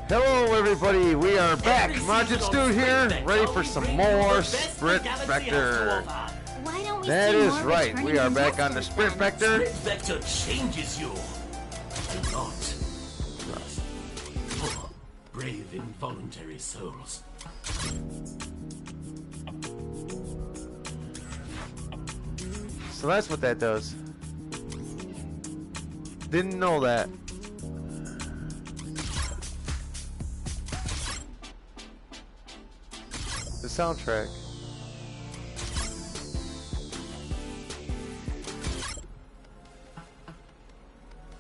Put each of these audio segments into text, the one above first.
Hello everybody, we are back. Margin Stu here, ready for some more Sprint Vector. That is right, we are back on the Sprint Vector. Sprint Vector changes you. Do not. Poor, brave, involuntary souls. So that's what that does. Didn't know that. The soundtrack.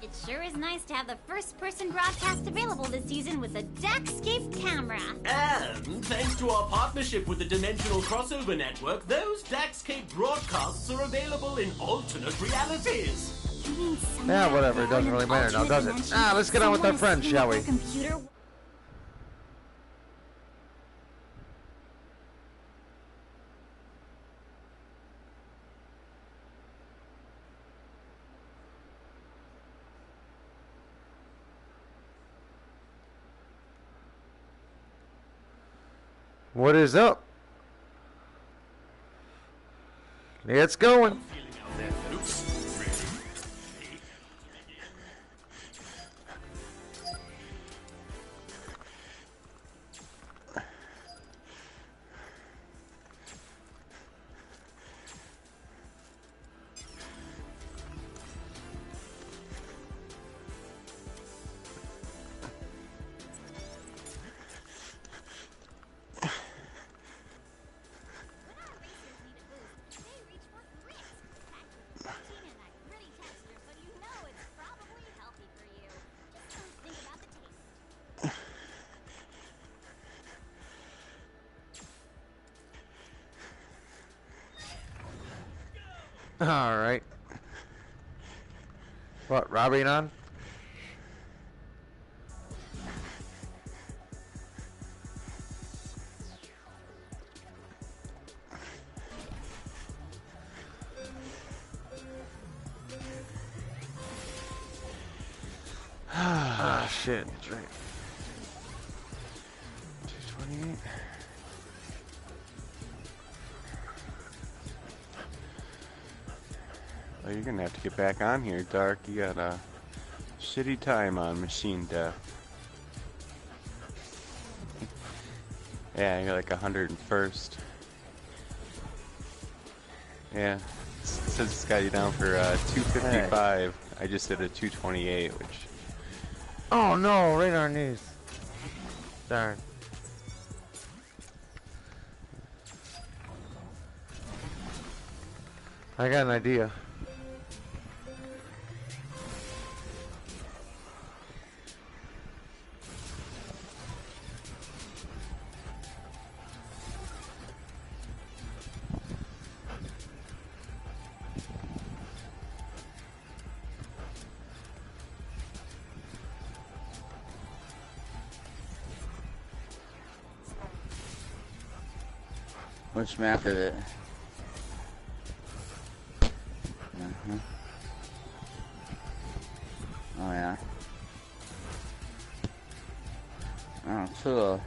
It sure is nice to have the first-person broadcast available this season with a Daxscape camera. And thanks to our partnership with the Dimensional Crossover Network, those Daxscape broadcasts are available in alternate realities. Yeah, whatever, it doesn't really matter now, does it? Let's get on with our friends, shall we? What is up? It's going. All right. What, Robbie on? Ah, shit. That's right. 228. Oh, you're gonna have to get back on here, Dark. You got a shitty time on Machine Death. Yeah, you're like 101st. Yeah, it says it's got you down for 255. Hey. I just did a 228, which... Oh no, right on our knees. Darn. I got an idea. Which map is it? Oh yeah. Oh cool.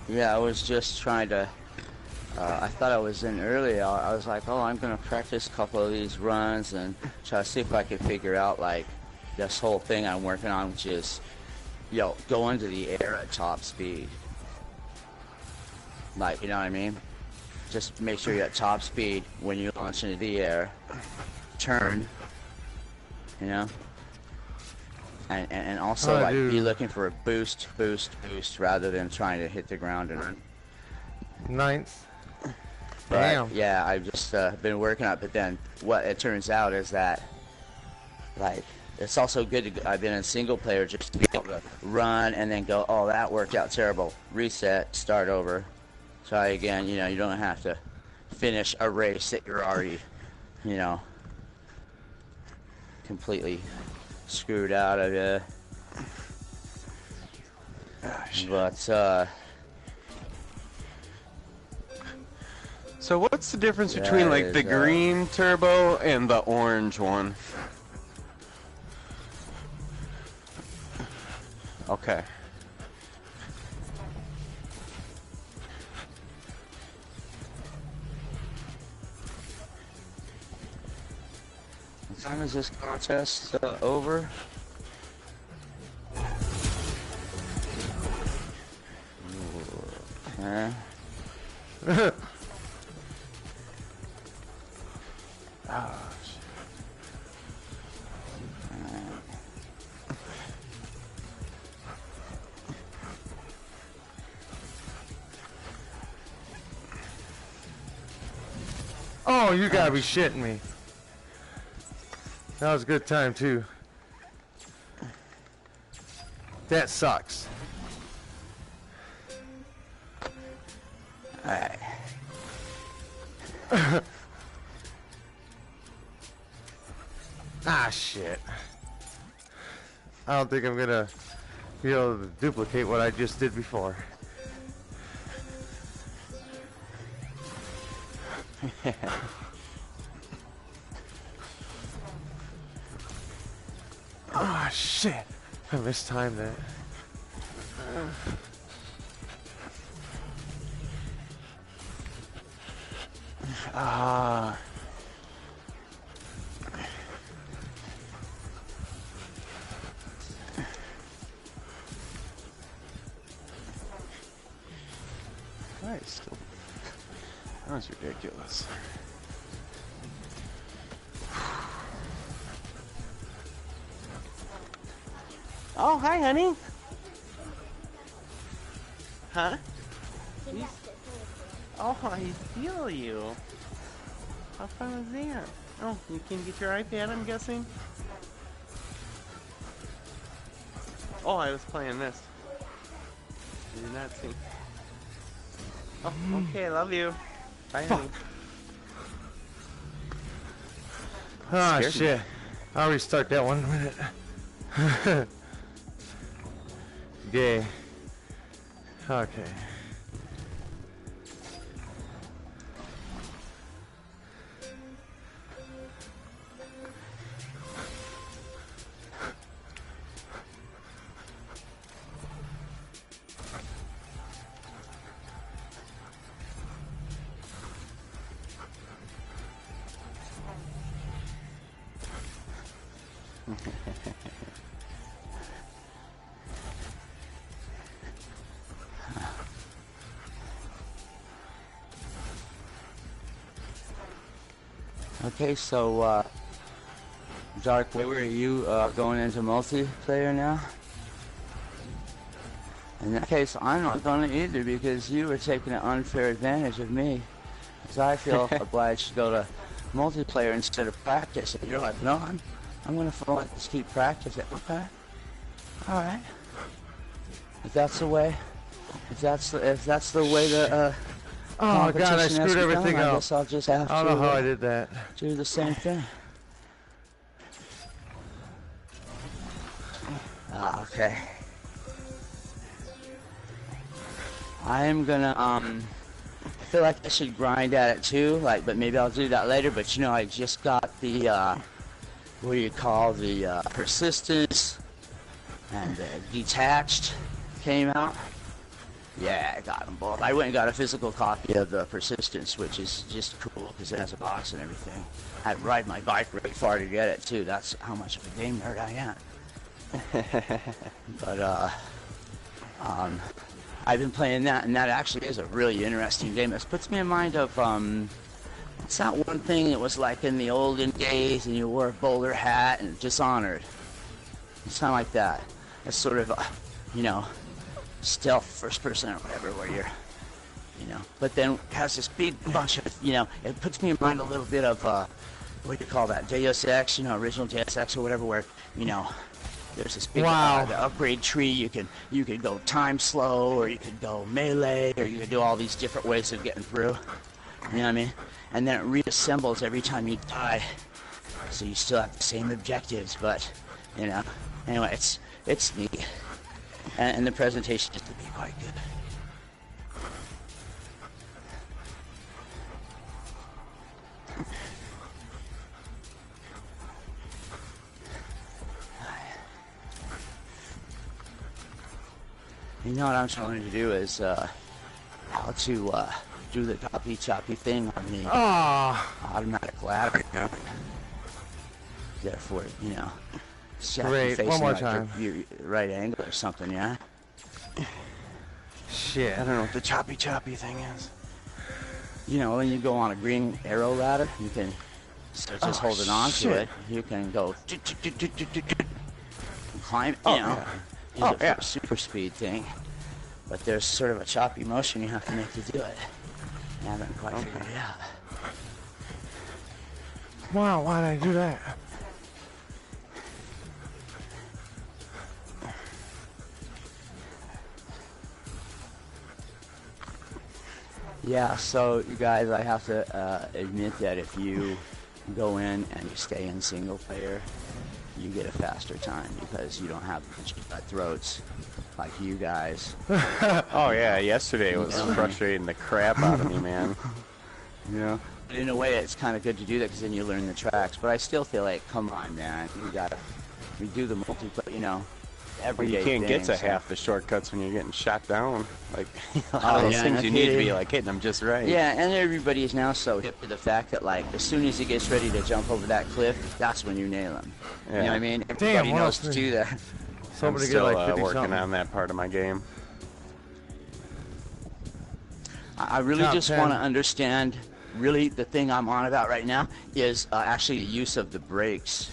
Yeah, I was just trying to. I thought I was in early. I was like, oh, I'm gonna practice a couple of these runs and try to see if I could figure out like this whole thing I'm working on, which is, go into the air at top speed. Like, you know what I mean? Just make sure you're at top speed when you launch into the air. Turn. You know? And also, like, be looking for a boost, rather than trying to hit the ground and run. Ninth. But, damn. yeah, I've just been working on it, but then what it turns out is that, like, it's also good to, I've been in single player just to be able to run and then go, oh, that worked out terrible. Reset, start over. Try again, you don't have to finish a race that you're already, completely screwed out of it. But, So what's the difference between, like, the green turbo and the orange one? Okay. time is this contest over? Okay. Oh, shit. Oh, you gotta be shitting me. That was a good time too. That sucks. Alright. Ah, shit. I don't think I'm gonna be able to duplicate what I just did before. Ah, shit. I mistimed that. Ah. Right, still. That was ridiculous. Oh, hi, honey. Huh? Oh, I feel you. How fun was that? Oh, you can get your iPad, I'm guessing? Oh, I was playing this. I did not see. Oh, okay, love you. Bye, honey. Ah, Scared me. shit. I'll restart that one in a minute. Gay. Okay. Okay, so, Dark Waver, are you going into multiplayer now? In that case, I'm not going to either because you were taking an unfair advantage of me. Because I feel obliged to go to multiplayer instead of practice. And you're like, no, I'm going to just keep practicing. Okay. All right. If that's the way, if that's the way the Oh god, I competition has screwed become, everything I up. guess I'll just have I don't know how I to did that. do the same thing. Okay. I'm gonna I feel like I should grind at it too, but maybe I'll do that later. But you know, I just got the what do you call the persistence and detached came out. Yeah, I got them both. I went and got a physical copy of the persistence, which is just cool because it has a box and everything. I had to ride my bike really far to get it too. That's how much of a game nerd I am. But I've been playing that, and that actually is a really interesting game. It puts me in mind of it's that one thing that was like in the olden days, and you wore a bowler hat and Dishonored. It's not like that. It's sort of you know, stealth first person or whatever, where you're, you know, but then it has this big bunch of, you know, it puts me in mind a little bit of what do you call that, Deus Ex, you know, original Deus Ex or whatever, where, you know, there's this big the upgrade tree. You could go time slow, or you could go melee, or you could do all these different ways of getting through. You know what I mean? And then it reassembles every time you die, so you still have the same objectives. But you know, anyway, it's neat, and the presentation is to be quite good. You know what I'm trying to do is how to do the choppy thing on the automatic ladder. therefore, you know, Great. One more time. Your right angle or something, yeah? Shit. I don't know what the choppy thing is. You know, when you go on a green arrow ladder, you can start just holding on to it. You can go climb, you know, use it for a super speed thing. But there's sort of a choppy motion you have to make to do it. I haven't quite figured it out. Wow, why did I do that? Yeah, so you guys, I have to admit that if you go in and you stay in single player, you get a faster time because you don't have cutthroats like you guys. Oh yeah, yesterday was frustrating the crap out of me, man. Yeah. In a way, it's kind of good to do that because then you learn the tracks. But I still feel like, come on, man, you gotta redo the multiplayer, you know. Well, you can't get to half the shortcuts when you're getting shot down. Like, all those things you need to be like hitting them just right. Yeah, and everybody is now so hip to the fact that like as soon as he gets ready to jump over that cliff, that's when you nail him. Yeah. You know what I mean? Everybody knows to do that. I'm still working on that part of my game. I really just want to understand. Really, the thing I'm on about right now is actually the use of the brakes.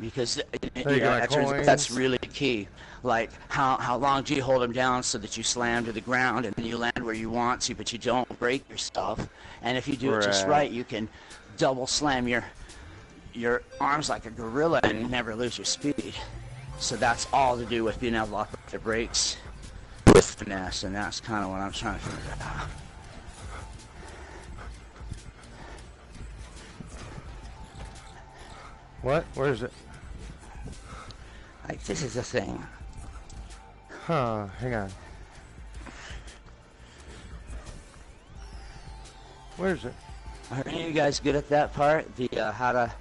Because that's really key. Like, how long do you hold them down so that you slam to the ground and then you land where you want to, but you don't break yourself. And if you do it just right, you can double slam your arms like a gorilla and never lose your speed. So that's all to do with being able to lock up the brakes with finesse, and that's kind of what I'm trying to figure out. What? Where is it? Like, this is the thing. Huh, hang on. Where is it? Are any of you guys good at that part? The how to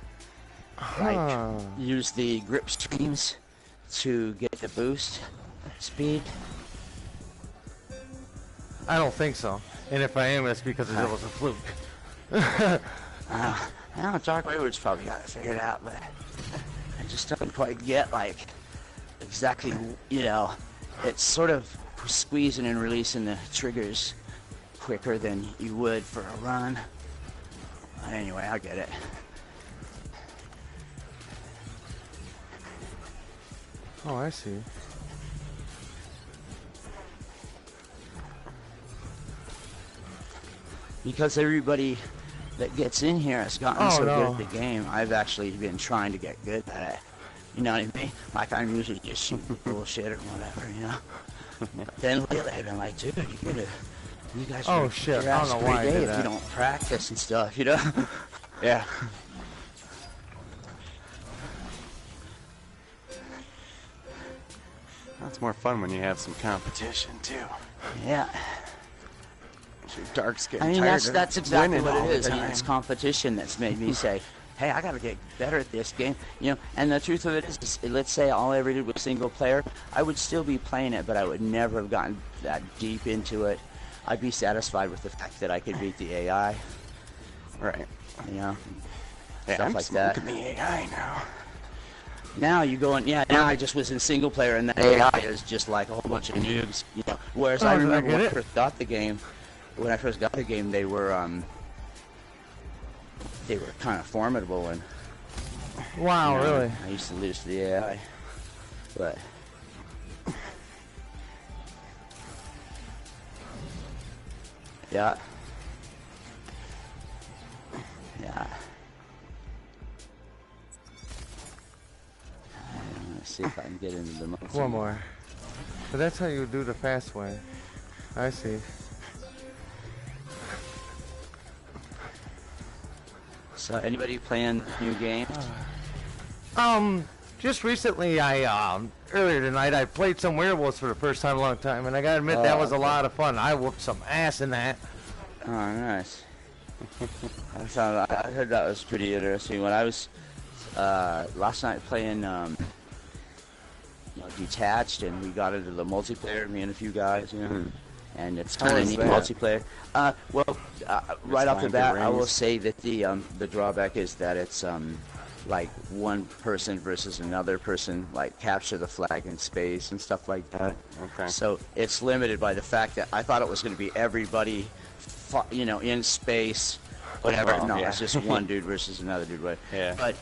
like use the grip streams to get the boost speed? I don't think so. And if I am, it's because it was a fluke. I don't know, Dark Wayward's probably got it figured out, but I just don't quite get, like, exactly, you know, it's sort of squeezing and releasing the triggers quicker than you would for a run. But anyway, I'll get it. Oh, I see. Because everybody that gets in here has gotten so good at the game, I've actually been trying to get good at it. You know what I mean? Like, I'm usually just shooting bullshit or whatever, you know? Then lately I've been like, dude, you guys I don't know why I did if that. you don't practice and stuff, you know? Yeah. That's more fun when you have some competition, too. Yeah. Your dark's getting I mean, tired that's exactly winning what all it the is. I mean, time. it's competition that's made me say, hey, I gotta get better at this game. You know, and the truth of it is, let's say all I ever did was single player, I would still be playing it, but I would never have gotten that deep into it. I'd be satisfied with the fact that I could beat the AI. Right. You know, Yeah, stuff I'm like that. smoking the AI now. Now you go in, now I just was in single player, and the AI is just like a whole bunch of noobs. You know, whereas I remember when I first got the game. When I first got the game, they were kind of formidable, and wow, you know, really? I used to lose to the AI, but yeah. Let's see if I can get into the most. One more. But that's how you do the fast way. I see. So, anybody playing new games? Just recently, earlier tonight, I played some Werewolves for the first time in a long time, and I gotta admit, that was a lot of fun. I whooped some ass in that. Oh, nice. I heard that was pretty interesting. When I was, last night playing, Detached, and we got into the multiplayer, me and a few guys, you know. And it's kind of neat multiplayer. Right off the bat, I will say that the drawback is that it's like one person versus another person, like capture the flag in space and stuff like that. Okay. So it's limited by the fact that I thought it was going to be everybody, you know, in space, whatever. Well, no, yeah. it's just one dude versus another dude. Right? Yeah. But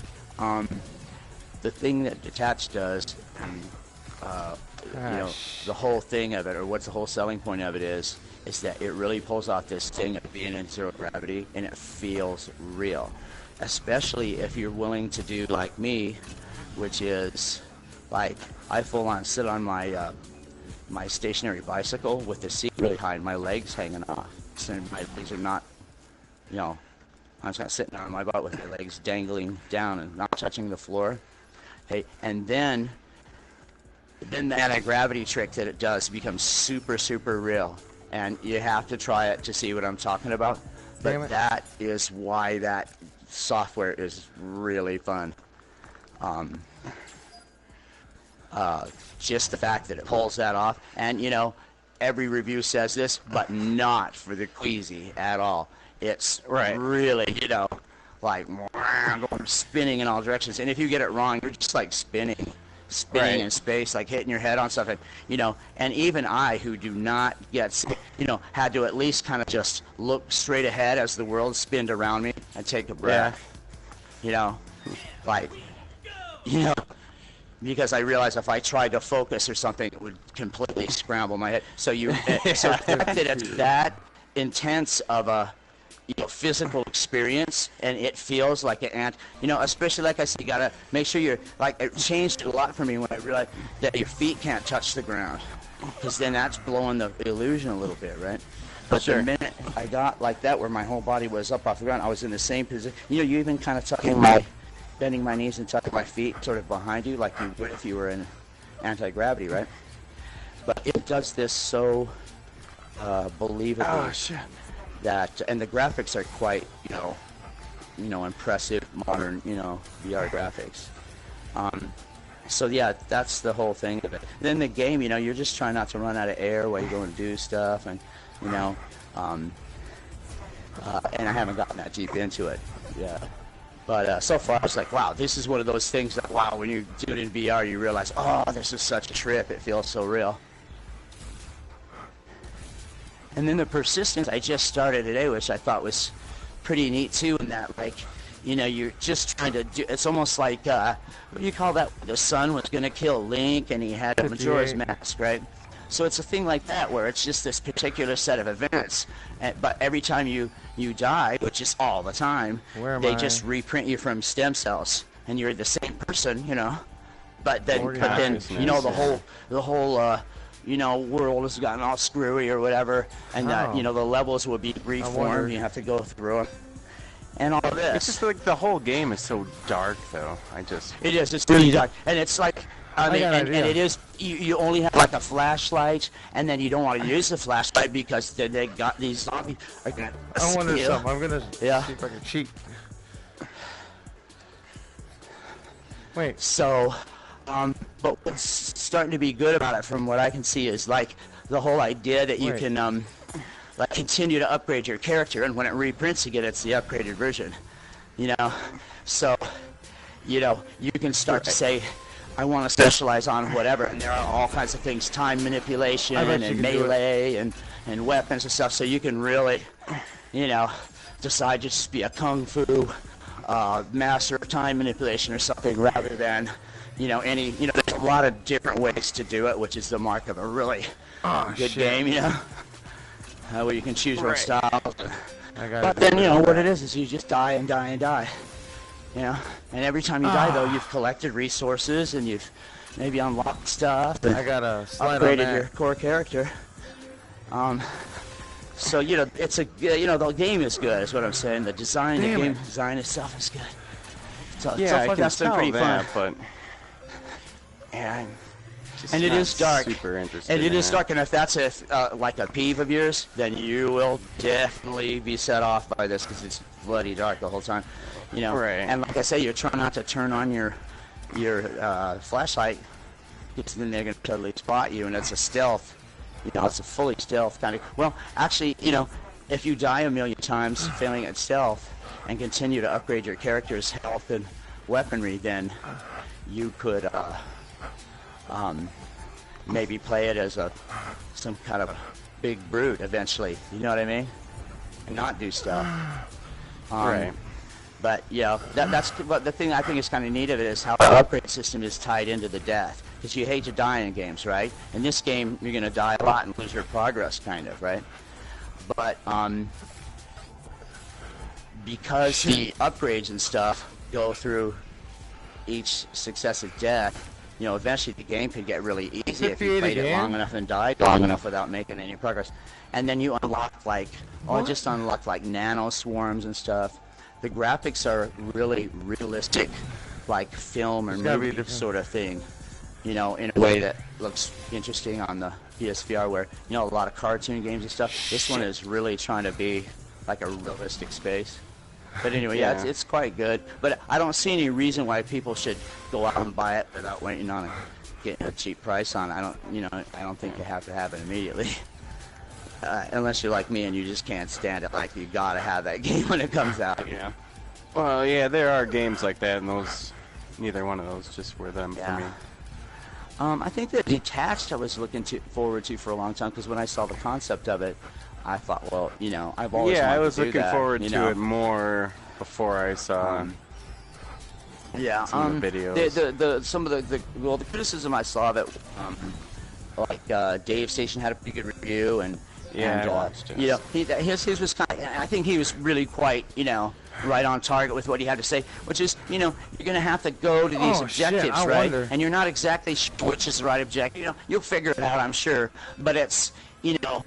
the thing that Detached does, you know, the whole thing of it, or what's the whole selling point of it is that it really pulls off this thing of being in zero gravity, and it feels real. Especially if you're willing to do like me, which is like I full on sit on my my stationary bicycle with the seat really high and my legs hanging off. So my legs are not, you know, I'm just kind of sitting on my butt with my legs dangling down and not touching the floor. Hey, and then the anti-gravity trick that it does becomes super, super real. And you have to try it to see what I'm talking about. But that is why that software is really fun. Just the fact that it pulls that off. And, you know, every review says this, but not for the queasy at all. It's really, you know, like going spinning in all directions. And if you get it wrong, you're just like spinning in space, like hitting your head on stuff. And, you know, and even I, who do not get, you know, had to at least kind of just look straight ahead as the world spinned around me and take a breath. You know, like, you know, because I realized if I tried to focus or something, it would completely scramble my head. So so the fact that it's that intense of a, you know, physical experience, and it feels like an you know, especially like I said, you gotta make sure you're like, it changed a lot for me when I realized that your feet can't touch the ground, because then that's blowing the illusion a little bit, right? But the minute I got like that, where my whole body was up off the ground, I was in the same position. You know, you even kind of bending my knees and tucking my feet sort of behind you, like you would if you were in anti-gravity, right? But it does this so believably. Oh shit. That, and the graphics are quite, you know, impressive, modern, you know, VR graphics. So yeah, that's the whole thing of it. Then the game, you know, you're just trying not to run out of air while you go and do stuff, and, you know, and I haven't gotten that deep into it. Yeah. But so far, I was like, wow, this is one of those things that, wow, when you do it in VR, you realize, oh, this is such a trip. It feels so real. And then the persistence I just started today, which I thought was pretty neat too, in that, like, you know, you're just trying to do, it's almost like, what do you call that? The son was going to kill Link and he had a Majora's Mask, right? So it's a thing like that where it's just this particular set of events, but every time you die, which is all the time, they just reprint you from stem cells, and you're the same person, you know. But then you know, the whole you know, world has gotten all screwy or whatever, and you know, the levels will be reformed. You have to go through them, and all this. It's just like the whole game is so dark, though. It is. It's really dark, and it's like, I mean, and it is. You only have like a flashlight, and then you don't want to use the flashlight because they got these zombies. I wonder something. I'm gonna see if I can cheat. Wait. So. But what's starting to be good about it, from what I can see, is like the whole idea that you can like continue to upgrade your character, and when it reprints again, it's the upgraded version. You know, so you know, you can start to say, I want to specialize on whatever, and there are all kinds of things, time manipulation and melee and weapons and stuff. So you can really, you know, decide to just be a kung fu master of time manipulation or something, rather than, you know, you know, there's a lot of different ways to do it, which is the mark of a really good game, you know, where you can choose your own style. But then, you know, what it is you just die and die and die, you know, and every time you die, though, you've collected resources, and you've maybe unlocked stuff, and I got a slide upgraded on your core character. So, you know, it's you know, the game is good, is what I'm saying. The design, the game design itself is good. So, yeah, so far I can that's been pretty that, fun. But and it is dark. Super interesting. And it is dark, and if that's like a peeve of yours, then you will definitely be set off by this, because it's bloody dark the whole time. You know, and like I say, you're trying not to turn on your flashlight, because then they're going to totally spot you, and it's a stealth. You know, it's a fully stealth kind of. Well, actually, you know, if you die a million times failing at stealth and continue to upgrade your character's health and weaponry, then you could maybe play it as some kind of big brute eventually. You know what I mean? And not do stuff. Right. But yeah, that's but the thing I think is kind of neat of it is how the upgrade system is tied into the death. Because you hate to die in games, right? In this game, you're going to die a lot and lose your progress, kind of, right? But because the upgrades and stuff go through each successive death, you know, eventually the game could get really easy if you played it long enough and died long enough without making any progress. And then you unlock like, just unlock like nano swarms and stuff. The graphics are really realistic, like film or movie sort of thing. You know, in a way that looks interesting on the PSVR, where, you know, a lot of cartoon games and stuff. This one is really trying to be like a realistic space. But anyway, yeah, it's quite good. But I don't see any reason why people should go out and buy it without waiting on getting a cheap price on it. I don't think you have to have it immediately. Unless you're like me and you just can't stand it. Like, you gotta have that game when it comes out. Yeah. Well, yeah, there are games like that, and those, neither one of those just were them for me. I think that Detached I was looking forward to for a long time, because when I saw the concept of it, I thought, well, you know, I've always wanted I was to do looking that, forward to it more before I saw some of the videos. Some of the criticism I saw that, like Dave Station had a pretty good review, and I watched it. You know, his was kind of, I think he was really quite, you know, right on target with what he had to say, which is, you know, you're going to have to go to these objectives, right? And you're not exactly sure which is the right objective. You know, you'll figure it out, I'm sure. But it's, you know,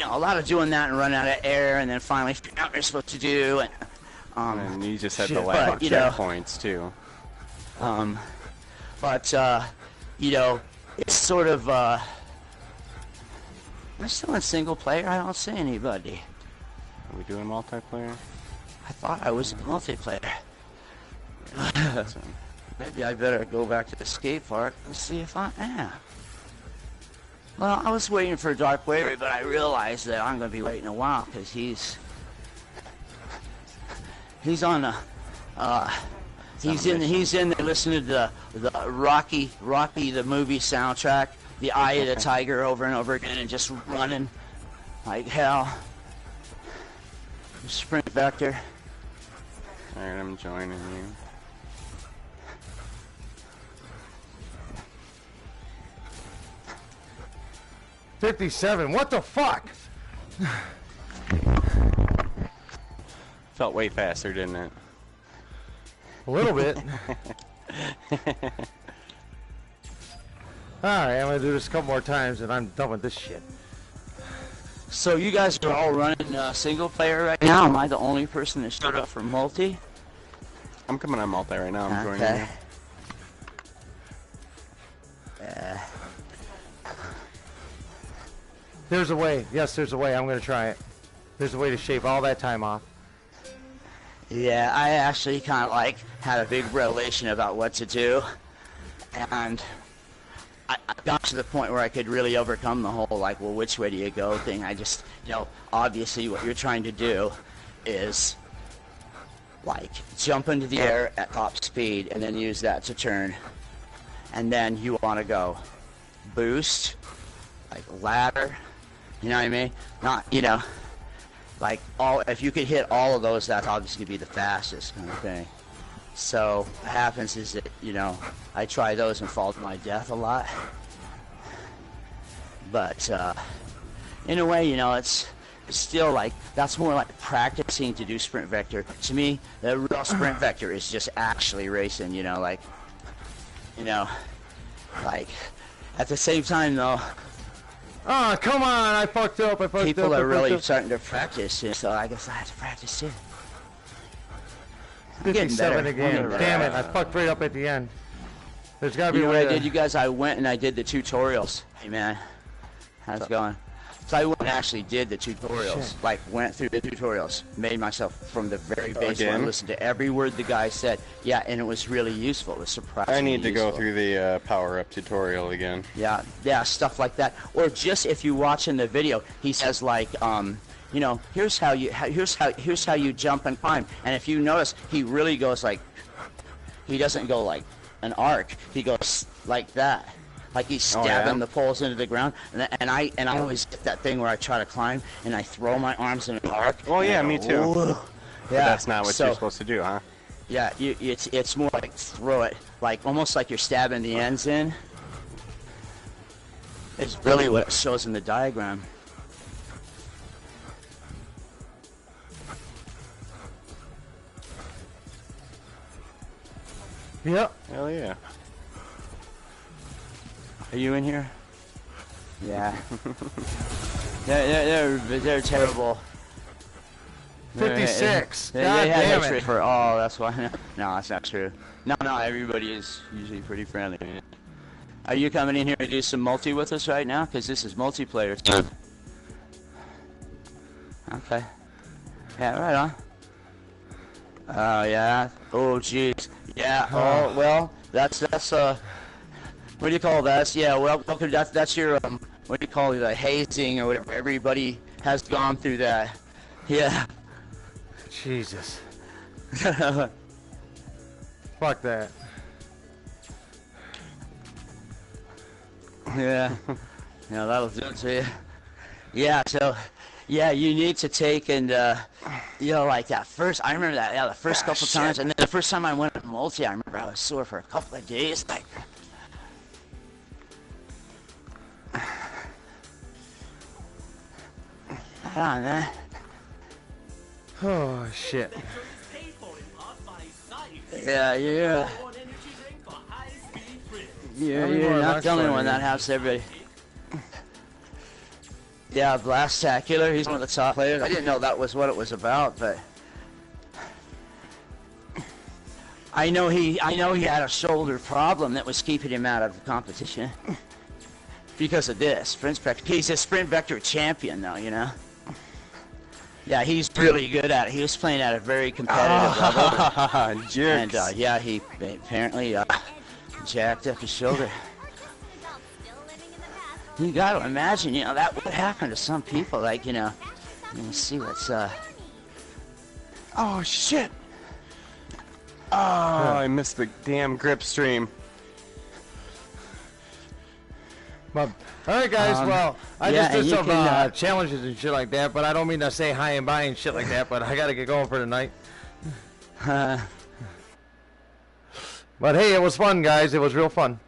a lot of doing that and running out of air, and then finally figuring out what you're supposed to do. And you just had the lack of checkpoints, too. You know, it's sort of, I'm still in single player. I don't see anybody. Are we doing multiplayer? I thought I was multiplayer. Maybe I better go back to the skate park and see if I am. Well, I was waiting for Dark Wavery, but I realized that I'm going to be waiting a while, because he's on the he's in there listening to the Rocky the movie soundtrack, the Eye of the Tiger over and over again, and just running like hell. Sprint Vector. Alright, I'm joining you. $57. What the fuck? Felt way faster, didn't it? A little bit. Alright, I'm gonna do this a couple more times and I'm done with this shit. So you guys are all running single player right now? Am I the only person that showed up for multi? I'm coming on multi right now. I'm joining you. There's a way. Yes, there's a way. I'm going to try it. There's a way to shave all that time off. Yeah, I actually kind of like had a big revelation about what to do. And I got to the point where I could really overcome the whole, like, well, which way do you go thing. I just, you know, obviously what you're trying to do is, like, jump into the air at top speed and then use that to turn. And then you want to go boost, like ladder, you know what I mean? Not, you know, like, if you could hit all of those, that's obviously going to be the fastest kind of thing. So what happens is that, you know, I try those and fall to my death a lot. But in a way, you know, it's still like, that's more like practicing to do Sprint Vector. To me, the real Sprint Vector is just actually racing, you know, like at the same time though. Oh, come on, I fucked up. People are really starting to practice, so I guess I have to practice too. 57 again. Damn it, I fucked right up at the end. There's gotta be a way. You know what I did, you guys? I went and I did the tutorials. Hey man, how's it going? So I went and actually did the tutorials. Like, went through the tutorials, made myself from the very basic one, listened to every word the guy said. Yeah, and it was really useful. It was surprisingly I need to useful. go through the power-up tutorial again. Yeah, stuff like that. Or just if you watch in the video, he says like, you know, here's how you jump and climb. And if you notice, he really goes like, he doesn't go like an arc. He goes like that. Like he's stabbing the poles into the ground, and I always get that thing where I try to climb and I throw my arms in an arc. Oh yeah, me too. Ooh. Yeah, but that's not what you're supposed to do, huh? Yeah, it's more like throw it, like almost like you're stabbing the ends in. It's really what it shows in the diagram. Yep. Hell yeah. Are you in here? Yeah. they're terrible. 56. God Yeah, damn that's it. for all. That's why. No, that's not true. No, everybody is usually pretty friendly. Are you coming in here to do some multi with us right now? Because this is multiplayer time. Okay. Yeah, right on. Oh yeah. Oh jeez. Yeah. Oh well. That's what do you call that? Yeah. Well, that's your what do you call it? The hazing or whatever. Everybody has gone through that. Yeah. Jesus. Fuck that. Yeah. Yeah, that'll do it to you. Yeah, so, yeah, you need to take and, you know, like that first, I remember that, yeah, the first couple times, and then the first time I went to multi, I remember I was sore for a couple of days, like. Hold on, man. Oh, shit. Yeah, you're not the only one that has everybody. Yeah, Blastacular, he's one of the top players. I didn't know that was what it was about, but I know he had a shoulder problem that was keeping him out of the competition because of this. He's a Sprint Vector champion, though, you know. Yeah, he's really good at it. He was playing at a very competitive level. And yeah, he apparently jacked up his shoulder. You got to imagine, you know, that would happen to some people. Like, you know, let me see what's Oh shit! Oh, I missed the damn grip stream. But, alright guys, well, I yeah, just did some can, challenges and shit like that, but I don't mean to say hi and bye and shit like that, but I gotta get going for tonight. But hey, it was fun, guys. It was real fun.